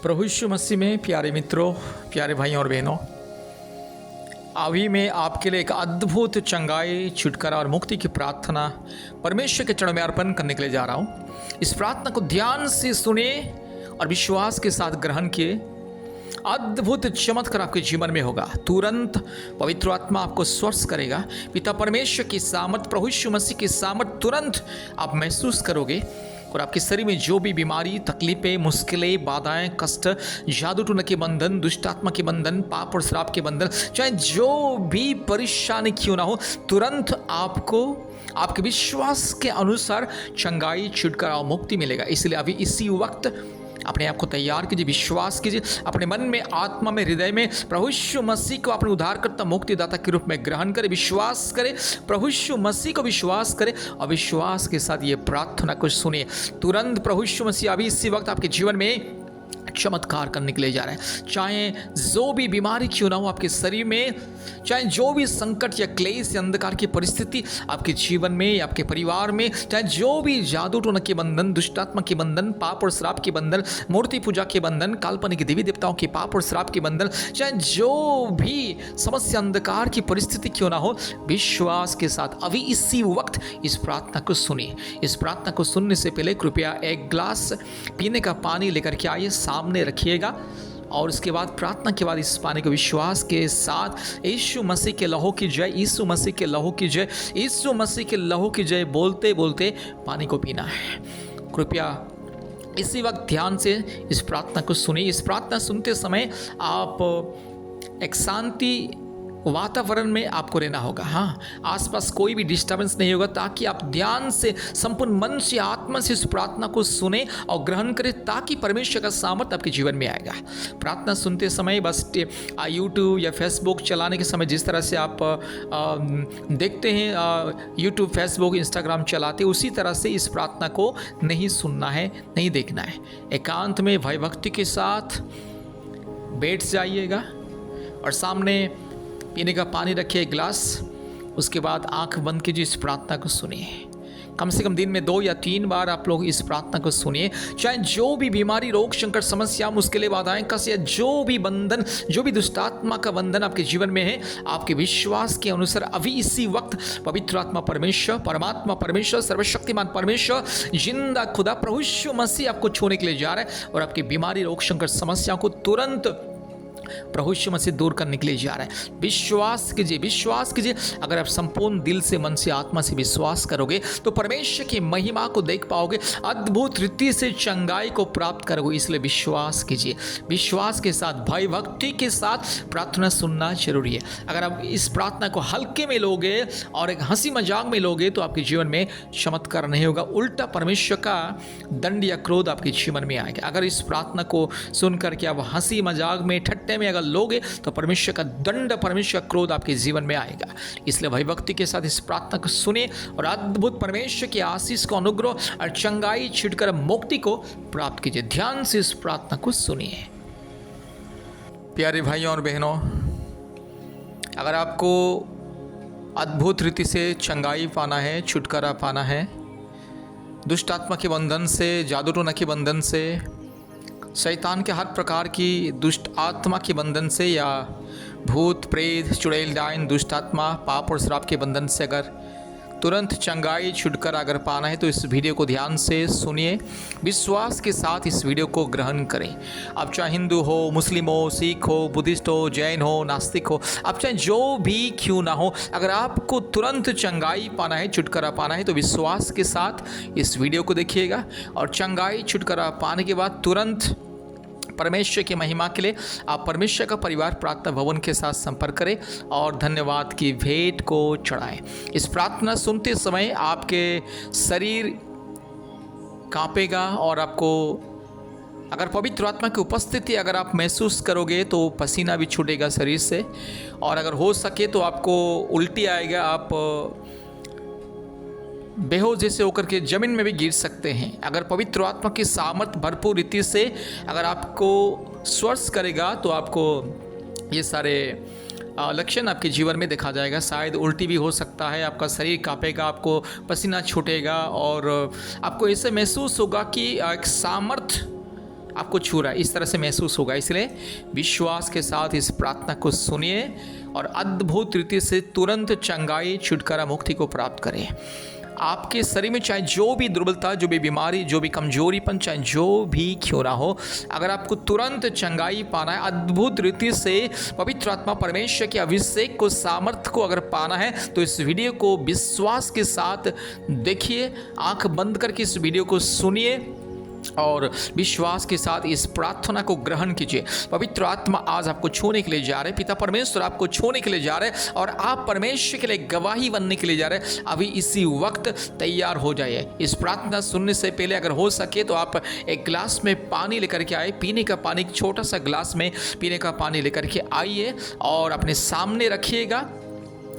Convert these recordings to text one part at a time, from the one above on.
प्रभु यीशु मसीह में प्यारे मित्रों, प्यारे भाइयों और बहनों, अभी मैं आपके लिए एक अद्भुत चंगाई, छुटकारा और मुक्ति की प्रार्थना परमेश्वर के चरणों में अर्पण करने के लिए जा रहा हूँ। इस प्रार्थना को ध्यान से सुनिए और विश्वास के साथ ग्रहण किए। अद्भुत चमत्कार आपके जीवन में होगा। तुरंत पवित्र आत्मा आपको स्पर्श करेगा। पिता परमेश्वर की सामर्थ, प्रभु यीशु मसीह की सामर्थ तुरंत आप महसूस करोगे और आपके शरीर में जो भी बीमारी, तकलीफें, मुश्किलें, बाधाएं, कष्ट, जादू टोना के बंधन, दुष्ट आत्मा के बंधन, पाप और श्राप के बंधन, चाहे जो भी परेशानी क्यों ना हो, तुरंत आपको आपके विश्वास के अनुसार चंगाई, छुटकारा और मुक्ति मिलेगा। इसलिए अभी इसी वक्त अपने आप को तैयार कीजिए, विश्वास कीजिए, अपने मन में, आत्मा में, हृदय में प्रभु यीशु मसीह को अपने उद्धारकर्ता, मुक्तिदाता के रूप में ग्रहण करें, विश्वास करें, प्रभु यीशु मसीह को विश्वास करें और विश्वास के साथ ये प्रार्थना को सुनिए। तुरंत प्रभु यीशु मसीह अभी इसी वक्त आपके जीवन में चमत्कार करने के लिए जा रहे हैं। चाहे जो भी बीमारी क्यों ना हो आपके शरीर में, चाहे जो भी संकट या क्लेश या अंधकार की परिस्थिति आपके जीवन में या आपके परिवार में, चाहे जो भी जादू टोना के बंधन, दुष्टात्मा के बंधन, पाप और श्राप के बंधन, मूर्ति पूजा के बंधन, काल्पनिक देवी देवताओं के पाप और श्राप के बंधन, चाहे जो भी समस्या, अंधकार की परिस्थिति क्यों ना हो, विश्वास के साथ अभी इसी वक्त इस प्रार्थना को सुनिए। इस प्रार्थना को सुनने से पहले कृपया एक ग्लास पीने का पानी लेकर के आइए, सामने रखिएगा और उसके बाद प्रार्थना के बाद इस पानी को विश्वास के साथ यीशु मसीह के लहू की जय, यीशु मसीह के लहू की जय, यीशु मसीह के लहू की जय बोलते बोलते पानी को पीना है। कृपया इसी वक्त ध्यान से इस प्रार्थना को सुनिए। इस प्रार्थना सुनते समय आप एक शांति वातावरण में आपको रहना होगा। हाँ, आसपास कोई भी डिस्टर्बेंस नहीं होगा, ताकि आप ध्यान से, संपूर्ण मन से, आत्मा से इस प्रार्थना को सुने और ग्रहण करें, ताकि परमेश्वर का सामर्थ आपके जीवन में आएगा। प्रार्थना सुनते समय बस यूट्यूब या फेसबुक चलाने के समय जिस तरह से आप देखते हैं, यूट्यूब, फेसबुक, इंस्टाग्राम चलाते, उसी तरह से इस प्रार्थना को नहीं सुनना है, नहीं देखना है। एकांत में भय भक्ति के साथ बैठ जाइएगा और सामने पीने का पानी रखिए, एक गिलास। उसके बाद आंख बंद कीजिए, इस प्रार्थना को सुनिए। कम से कम दिन में 2 या 3 बार आप लोग इस प्रार्थना को सुनिए। चाहे जो भी बीमारी, रोग, संकट, समस्या, मुश्किलें, बाधाएं, कष्ट या जो भी बंधन, जो भी दुष्टात्मा का बंधन आपके जीवन में है, आपके विश्वास के अनुसार अभी इसी वक्त पवित्र आत्मा परमेश्वर, परमात्मा परमेश्वर, सर्वशक्तिमान परमेश्वर, जिंदा खुदा प्रभु यीशु मसीह आपको छूने के लिए जा रहा है और आपकी बीमारी, रोग, संकट, समस्याओं को तुरंत प्रभु यीशु मसीह दूर करने के लिए जा रहा है। विश्वास कीजिए, विश्वास कीजिए। अगर आप संपूर्ण दिल से, मन से, आत्मा से विश्वास करोगे तो परमेश्वर की महिमा को देख पाओगे, अद्भुत रीति से चंगाई को प्राप्त करोगे। इसलिए विश्वास कीजिए। विश्वास के साथ, भय भक्ति के साथ प्रार्थना सुनना जरूरी है। अगर आप इस प्रार्थना को हल्के में लोगे और एक हंसी मजाक में लोगे तो आपके जीवन में चमत्कार नहीं होगा, उल्टा परमेश्वर का दंड या क्रोध आपके जीवन में आएगा। अगर इस प्रार्थना को सुनकर के आप हंसी मजाक में, ठट्टे में अगर लोगे तो परमेश्वर का दंड, परमेश्वर का क्रोध आपके जीवन में आएगा। इसलिए भयभक्ति के साथ इस प्रार्थना को सुने और अद्भुत परमेश्वर की आशीष को, अनुग्रह और चंगाई, छुटकारा, मुक्ति को प्राप्त कीजिए। ध्यान से इस प्रार्थना को सुनिए। प्यारे भाइयों और बहनों, अगर आपको अद्भुत रीति से चंगाई पाना है, छुटकारा पाना है, दुष्ट आत्मा के बंधन से, जादू टोना के बंधन से, शैतान के हर प्रकार की दुष्ट आत्मा के बंधन से, या भूत, प्रेत, चुड़ैल, डायन, दुष्ट आत्मा, पाप और श्राप के बंधन से अगर तुरंत चंगाई, छुटकारा अगर पाना है तो इस वीडियो को ध्यान से सुनिए। विश्वास के साथ इस वीडियो को ग्रहण करें। आप चाहे हिंदू हो, मुस्लिम हो, सिख हो, बुद्धिस्ट हो, जैन हो, नास्तिक हो, आप चाहे जो भी क्यों ना हो, अगर आपको तुरंत चंगाई पाना है, छुटकारा पाना है तो विश्वास के साथ इस वीडियो को देखिएगा और चंगाई, छुटकारा पाने के बाद तुरंत परमेश्वर की महिमा के लिए आप परमेश्वर का परिवार प्रार्थना भवन के साथ संपर्क करें और धन्यवाद की भेंट को चढ़ाएं। इस प्रार्थना सुनते समय आपके शरीर कांपेगा और आपको, अगर पवित्र आत्मा की उपस्थिति अगर आप महसूस करोगे तो पसीना भी छूटेगा शरीर से, और अगर हो सके तो आपको उल्टी आएगा, आप बेहोश जैसे होकर के जमीन में भी गिर सकते हैं। अगर पवित्र आत्मा की सामर्थ भरपूर रीति से अगर आपको स्पर्श करेगा तो आपको ये सारे लक्षण आपके जीवन में देखा जाएगा। शायद उल्टी भी हो सकता है, आपका शरीर कांपेगा, आपको पसीना छूटेगा और आपको ऐसे महसूस होगा कि एक सामर्थ आपको छू रहा है, इस तरह से महसूस होगा। इसलिए विश्वास के साथ इस प्रार्थना को सुनिए और अद्भुत रीति से तुरंत चंगाई, छुटकारा, मुक्ति को प्राप्त करें। आपके शरीर में चाहे जो भी दुर्बलता, जो भी बीमारी, जो भी कमजोरीपन, चाहे जो भी क्यों ना हो, अगर आपको तुरंत चंगाई पाना है, अद्भुत रीति से पवित्र आत्मा परमेश्वर के अभिषेक को, सामर्थ्य को अगर पाना है, तो इस वीडियो को विश्वास के साथ देखिए, आंख बंद करके इस वीडियो को सुनिए और विश्वास के साथ इस प्रार्थना को ग्रहण कीजिए। पवित्र आत्मा आज आपको छूने के लिए जा रहे हैं, पिता परमेश्वर आपको छूने के लिए जा रहे हैं और आप परमेश्वर के लिए गवाही बनने के लिए जा रहे हैं। अभी इसी वक्त तैयार हो जाइए। इस प्रार्थना सुनने से पहले अगर हो सके तो आप एक गिलास में पानी लेकर के आए, पीने का पानी, एक छोटा सा गिलास में पीने का पानी लेकर के आइए और अपने सामने रखिएगा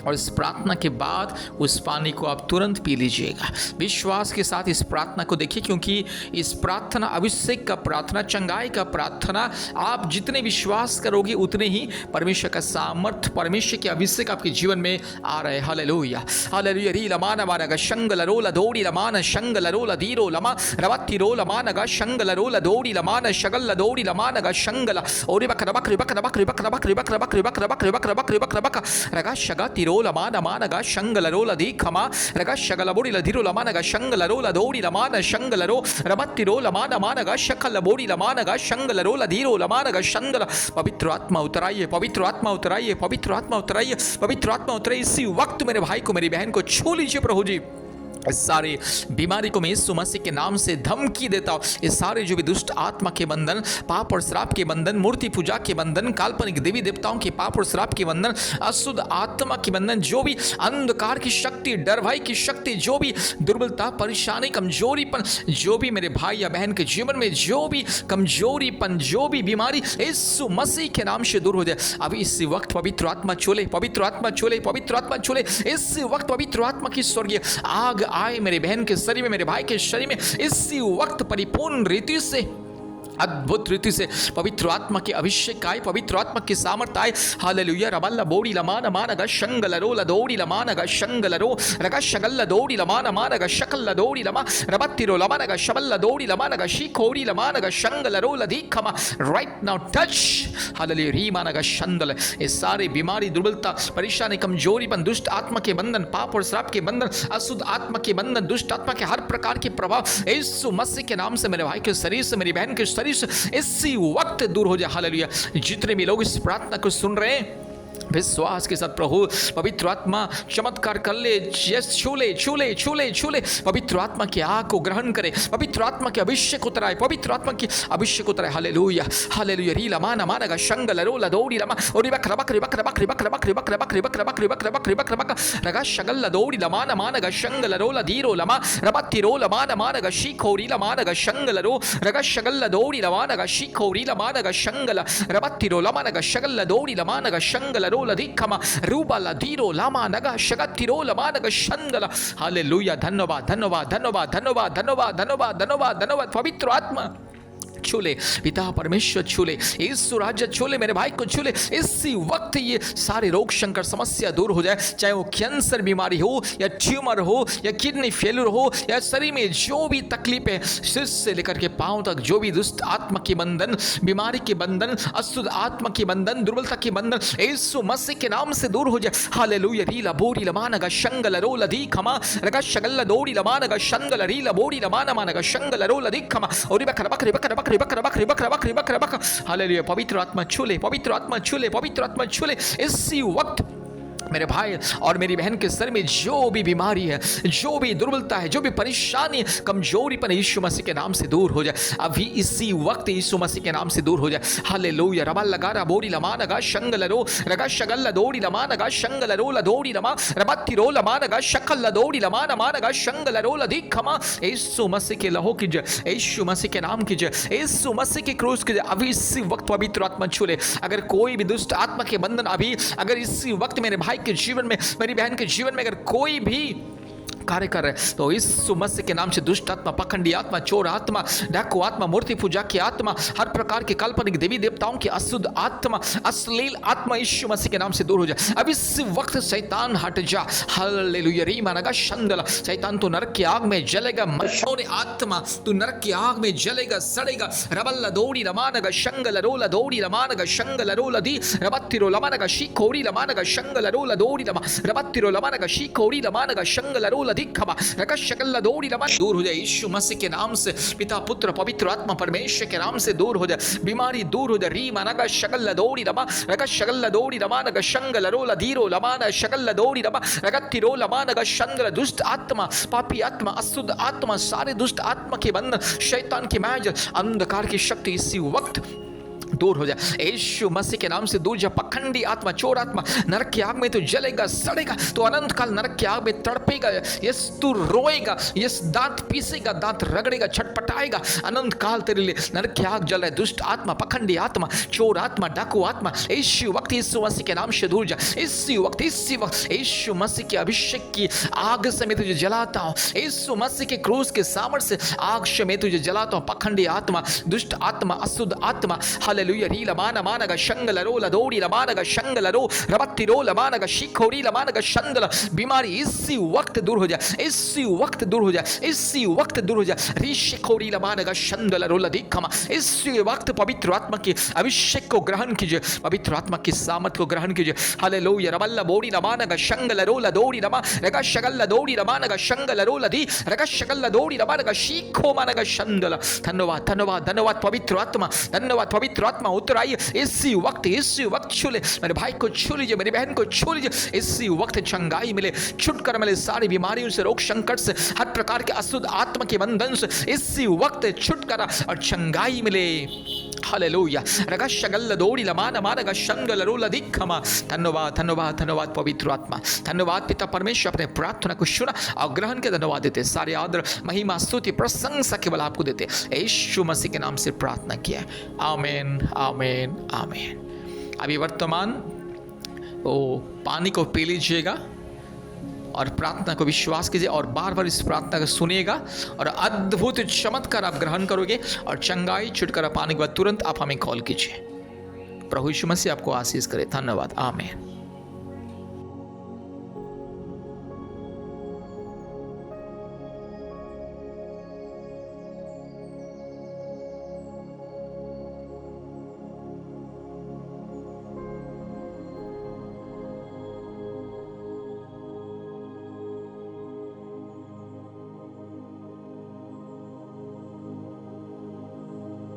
और इस प्रार्थना के बाद उस पानी को आप तुरंत पी लीजिएगा। विश्वास के साथ इस प्रार्थना को देखिए, क्योंकि इस प्रार्थना अभिषेक का प्रार्थना, चंगाई का प्रार्थना, आप जितने विश्वास करोगे उतने ही परमेश्वर का सामर्थ्य, परमेश्वर के अभिषेक आपके जीवन में आ रहे। Hallelujah hallelujah. री लमाना मानगा शंगल रोला दौड़ी लमान शंगल रोला धीरो लमा रवत्ति रोला मानगा शंगल रोला दौड़ी लमान शगल दौड़ी लमानगा शंगल और बक रबक रिबक रबक रिबक रबक रिबक रबक रिबक रबक रिबक रबक रिबक रबक रगा शगा रोला माना मानगा शंगल रोला दी खमा रगा शगल बोड़ी लधिरो लमानगा शंगल रोला दौड़ी लमान शंगल रो रमत्ति रोला माना मानगा शकल बोड़ी लमानगा शंगल रोला धीरो लमानगा शंगल। पवित्र आत्मा उतराइए, पवित्र आत्मा उतराइए, पवित्र आत्मा उतराइए, पवित्र आत्मा उतराइए। इसी वक्त मेरे भाई को, मेरी बहन को छू लीजिए प्रभु जी। इस सारे बीमारी को मैं यीशु मसीह के नाम से धमकी देता हूँ। इस सारे जो भी दुष्ट आत्मा के बंधन, पाप और श्राप के बंधन, मूर्ति पूजा के बंधन, काल्पनिक देवी देवताओं के पाप और श्राप के बंधन, अशुद्ध आत्मा के बंधन, जो भी अंधकार की शक्ति, डर भय की शक्ति, जो भी दुर्बलता, परेशानी, कमजोरीपन, जो भी मेरे भाई या बहन के जीवन में जो भी कमजोरीपन, जो भी बीमारी, यीशु मसीह के नाम से दूर हो जाए। अभी इसी वक्त पवित्र आत्मा चले, पवित्र आत्मा चले, पवित्र आत्मा चले। इसी वक्त पवित्र आत्मा की स्वर्गीय आग आए मेरे बहन के शरीर में, मेरे भाई के शरीर में, इसी वक्त परिपूर्ण रीति से, अद्भुत रीति से पवित्र आत्मा के अभिषेक आए, पवित्र आत्मा की सामर्थ्य आए। हालेलुया। रबल्ला बोड़ी लमान मानगा शंगल रो लदोड़ी लमानगा शंगल रो रगा शगल दौड़ी लमान मानगा शकल दौड़ी लमा रबत्ति रो लमानगा शबल दौड़ी लमानगा शिखोड़ी लमानगा शंगल रो लदी खमा। Right now touch. हालेलुया। री मानगा शंदल। ये सारे बीमारी, दुर्बलता, परेशानी, कमजोरीपन, दुष्ट आत्मा के बंधन, पाप और श्राप के बंधन, अशुद्ध आत्मा के बंधन, दुष्ट आत्मा के हर प्रकार के प्रभाव यीशु मसीह के नाम से मेरे भाई के शरीर से, मेरी बहन के शरीर इसी वक्त दूर हो जाए। हालेलुया। जितने भी लोग इस प्रार्थना को सुन रहे हैं, विश्वास के साथ प्रभु पवित्र आत्मा चमत्कार कर ले, छूले छूले छूले छूले। पवित्र आत्मा की आग को ग्रहण करे, पवित्र आत्मा के अभिषेक उतराए, पवित्र आत्मा की अभिषेक उतराए। Hallelujah hallelujah. री लमाना मानगा शंगल रोला दौड़ी लमा और रिबक रबक रिबक रबक रिबक रबक रिबक रबक रिबक रबक रिबक रबक रिबक रबक रगा शगल दौड़ी लमाना मानगा शंगल रोला धीरो लमा रबत्ति रो लमाना मानगा शिखोरी लमानगा शंगल रो रगा शगल दौड़ी लमानगा शिखोरी लमानगा शंगल रबत्ति रो लमानगा शगल दौड़ी लमानगा शंगल लधिकमा रूबला धीरो लामा नगा शगतिरो लमा नगा शंगला। हालेलुया। धन्यवाद धन्यवाद धन्यवाद धन्यवाद धन्यवाद धन्यवाद धन्यवाद धन्यवाद। पवित्र आत्मा छूले, पिता परमेश्वर छूले, यीशु राजा छूले, मेरे भाई को छूले। इसी वक्त ये सारे रोग शंकर समस्या दूर हो जाए, चाहे वो कैंसर बीमारी हो या ट्यूमर हो या किडनी फेलियर हो या शरीर में जो भी तकलीफ है, सिर से लेकर के पांव तक जो भी दुष्ट आत्मा के बंधन, बीमारी के बंधन, अशुद्ध आत्मा के बंधन, दुर्बलता के बंधन, यीशु मसीह के नाम से दूर हो जाए। हालेलुया। रीला बोरी लमानगा शंगल रो लधी खमा रगा शगल दौड़ी लमानगा शंगल रीला बोरी लमाना मानगा शंगल रो लधी खमा और रिबक रबक रिबक रबक रिबक रबक रिबक रबक रिबक रबक। हालेलुया। पवित्र आत्मा छूले, पवित्र आत्मा छूले, पवित्र आत्मा छूले। इसी वक्त मेरे भाई और मेरी बहन के सर में जो भी बीमारी है, जो भी दुर्बलता है, जो भी परेशानी, कमजोरीपन, यीशु मसीह के नाम से दूर हो जाए। अभी इसी वक्त यीशु मसीह के नाम से दूर हो जाए। हालेलुया। रबल लगा बोरी लमानगा शंगल रो रगा शगल दौड़ी लमानगा शंगल रो लदौड़ी लमा रबत्ति रो लमानगा शकल दौड़ी लमाना मानगा शंगल रो लधिक खमा। यीशु मसीह के लहू की जय, यीशु मसीह के नाम की जय, यीशु मसीह के क्रूस की जय। अभी इसी वक्त पवित्र आत्मा छूले। अगर कोई भी दुष्ट आत्मा के बंधन अभी, अगर इसी वक्त मेरे भाई के जीवन में, मेरी बहन के जीवन में अगर कोई भी कार्य कर रहे हैं। तो यीशु मसीह के नाम से दुष्ट आत्मा, पखंडी आत्मा, चोर आत्मा, डाकू आत्मा, मूर्ति पूजा की आत्मा, हर प्रकार के काल्पनिक देवी देवताओं की अशुद्ध आत्मा, अश्लील आत्मा यीशु मसीह के नाम से दूर हो जाए। अब इस वक्त शैतान हट जा। हालेलुया। रीमा नगा शंदला, शैतान तो नरक की आग में जलेगा। मशोरे आत्मा तू नरक की आग में जलेगा, सड़ेगा। रबल्ला दौड़ी रमानगा शंगल रोला दौड़ी रमानगा शंगल रोला दी रबत्तिरो लमानगा शीखोरी लमानगा शंगल रोला दौड़ी रमा रबत्तिरो लमानगा शीखोरी लमानगा शंगल रोला दिखमा रका शकल दौड़ी रमान। दूर हो जाए यीशु मसीह के नाम से। पिता पुत्र पवित्र आत्मा परमेश्वर के नाम से दूर हो जाए। बीमारी दूर हो जाए। रीमा नगा शकल दौड़ी रमा रका शकल दौड़ी रमानगा शंगल रोला धीरो लमाना शकल दौड़ी रमा रगत्तिरो लमानगा शंगल। दुष्ट आत्मा, पापी आत्मा, अशुद्ध आत्मा, सारे दुष्ट आत्मा के बंधन, शैतान की मैज, अंधकार की शक्ति इसी वक्त दूर हो जाए। यीशु मसीह के नाम से दूर जा। पखंडी आत्मा, चोर आत्मा, नरक की आग में तो जलेगा, सड़ेगा, तो अनंत काल नरक की आग में तड़पेगा। यस तू रोएगा, यस दांत पीसेगा, दांत रगड़ेगा, छटपटाएगा। अनंत काल तेरे लिए नरक की आग जल रहा है। दुष्ट आत्मा, पखंडी आत्मा, चोर आत्मा, डाकू आत्मा, यीशु वक्त यीशु मसीह के नाम से दूर जा। इसी वक्त यीशु मसीह के अभिषेक की आग से मैं तुझे जलाता हूँ। यीशु मसीह के क्रूस के सामर्थ्य से आग से मैं तुझे जलाता हूँ। पखंडी आत्मा, दुष्ट आत्मा, अशुद्ध आत्मा, हालेलुया। री लमाना मानगा शंगल रो लदोड़ी लमानगा शंगल रो रबत्ती रो लमानगा शिखोरी लमानगा शंगल। बीमारी इसी वक्त दूर हो जाए, इसी वक्त दूर हो जाए, इसी वक्त दूर हो जाए। री शिखोरी लमानगा शंगल रो लदिखमा। इसी वक्त पवित्र आत्मा के अभिषेक को ग्रहण कीजिए, पवित्र आत्मा की सामर्थ को ग्रहण कीजिए। हालेलुया। रबल्ला बोड़ी लमानगा शंगल रो लदोड़ी लमा रगा शगल लदोड़ी लमानगा शंगल रो लदी रगा शगल लदोड़ी लमानगा शिखो मानगा शंगल। धन्यवाद, धन्यवाद, धन्यवाद पवित्र आत्मा, धन्यवाद पवित्र आत्मा। उतर आइए इसी वक्त छू ले। मेरे भाई को छू लीजिए, मेरी बहन को छू लीजिए। इसी वक्त चंगाई मिले, छुटकारा मिले सारी बीमारियों से, रोग संकट से, हर प्रकार के अशुद्ध आत्मा के बंधन से इसी वक्त छुटकारा और चंगाई मिले। हालेलुया। रगा शगल दौड़ी लमाना मानगा शंगल रोला दिखमा। धन्यवाद, धन्यवाद, धन्यवाद पवित्र आत्मा। धन्यवाद पिता परमेश्वर, अपने प्रार्थना को सुना और ग्रहण के धन्यवाद देते। सारे आदर, महिमा, स्तुति, प्रशंसा केवल आपको देते। यीशु मसीह के नाम से प्रार्थना किया। आमीन, आमीन, आमीन। अभी वर्तमान वो पानी को पी लीजिएगा और प्रार्थना को विश्वास कीजिए और बार बार इस प्रार्थना को सुनिएगा और अद्भुत चमत्कार आप ग्रहण करोगे और चंगाई छुटकारा पाने के बाद तुरंत आप हमें कॉल कीजिए। प्रभु यीशु मसीह आपको आशीष करे। धन्यवाद। आमीन।